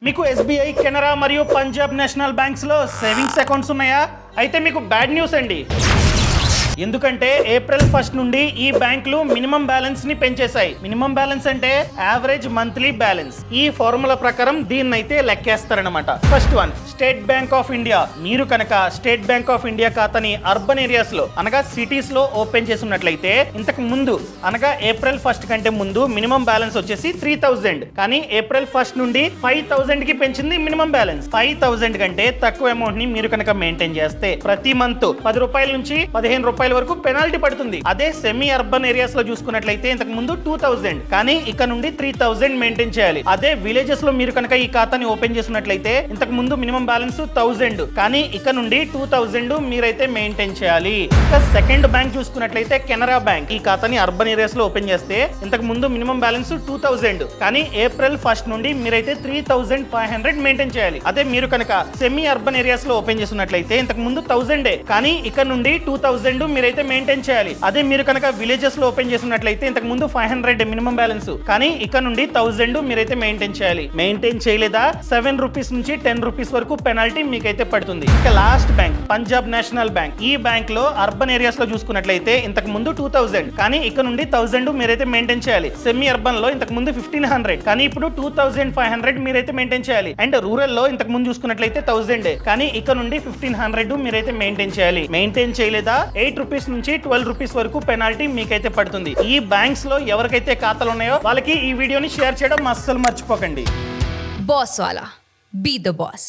మీకు ఎస్బీఐ, కెనరా మరియు Punjab national banks లో సేవింగ్స్ అకౌంట్స్ ఉన్నాయా? అయితే మీకు బ్యాడ్ న్యూస్ అండి. ఎందుకంటే ఏప్రిల్ 1 నుండి ఈ బ్యాంకులు మినిమం బ్యాలెన్స్ ని పెంచేశాయి. మినిమం బ్యాలెన్స్ అంటే యావరేజ్ మంత్లీ బ్యాలెన్స్. ఈ ఫార్ములా ప్రకారం దీన్ని అయితే లెక్కేస్తారనమాట. First one, State Bank of India. మీరు కనుక స్టేట్ బ్యాంక్ ఆఫ్ ఇండియా ఖాతాని అర్బన్ ఏరియాస్ లో అనగా సిటీస్ లో ఓపెన్ చేసినట్లయితే ఇంతకు ముందు అనగా ఏప్రిల్ 1 కంటే ముందు మినిమం బ్యాలెన్స్ వచ్చేసి 3000. కానీ ఏప్రిల్ 1 నుండి 5000 కి పెంచింది మినిమం బ్యాలెన్స్. 5000 కంటే తక్కువ అమౌంట్ ని మీరు కనుక మెయింటైన్ చేస్తే ప్రతి మంత్ 10 రూపాయల నుంచి 15 రూపాయల వరకు పెనాల్టీ పడుతుంది. అదే సెమీ అర్బన్ ఏరియాస్ లో చూసుకున్నట్లయితే ఇంతకు ముందు 2000, కానీ ఇక నుండి 3000 మెయింటైన్ చేయాలి. అదే విలేజెస్ లో మీరు కనుక ఈ ఖాతాని ఓపెన్ చేసినట్లయితే ఇంతకు ముందు మినిమం బ్యాలెన్స్ 1000, కానీ ఇక నుండి 2000 మీరైతే మెయింటైన్ చేయాలి. ఇక సెకండ్ బ్యాంక్ చూసుకున్నట్లయితే కెనరా బ్యాంక్. ఈ ఖాతాని అర్బన్ ఏరియాస్ లో ఓపెన్ చేస్తే ఇంతకు ముందు మినిమం బ్యాలెన్స్ 2000, కానీ ఏప్రిల్ 1 నుండి మీరైతే 3500 మెయింటైన్ చేయాలి. అదే మీరు కనుక సెమీ అర్బన్ ఏరియాస్ లో ఓపెన్ చేసినట్లయితే ఇంతకు ముందు 1000, కానీ ఇక నుండి 2000 మీరైతే మెయింటైన్ చేయాలి. అదే మీరు కనుక విలేజెస్ లో ఓపెన్ చేసినట్లయితే ఇంతకు ముందు 500 మినిమం బ్యాలెన్స్, కానీ ఇక నుండి 1000 మీరైతే మెయింటైన్ చేయాలి. మెయింటైన్ చేయలేదా 7 రూపీస్ నుంచి 10 రూపీస్ వరకు పెనాల్టీ మీకైతే పడుతుంది. ఇక last bank Punjab national bank. ఈ బ్యాంక్ లో అర్బన్ ఏరియాస్ లో చూసుకున్నట్లయితే ఇంతకు ముందు 2000, కానీ ఇక నుండి 1000 మీరైతే మెయింటైన్ చేయాలి. సెమీ అర్బన్ లో ఇంతకు ముందు 1500, కానీ ఇప్పుడు 2500 మీరైతే మెయింటైన్ చేయాలి. అండ్ రూరల్ లో ఇంతకు ముందు చూసుకున్నట్లయితే 1000, కానీ ఇక నుండి 1500 మీరైతే మెయింటైన్ చేయాలి. మెయింటైన్ చేయలేదా 8 రూపీస్ నుంచి 12 రూపీస్ వరకు పెనాల్టీ మీకైతే పడుతుంది. ఈ బ్యాంక్స్ లో ఎవరికైతే ఖాతాలు ఉన్నాయో వాళ్ళకి ఈ వీడియోని షేర్ చేయడం అస్సలు మర్చిపోకండి. బాస్ వాలా, బీ ద బాస్.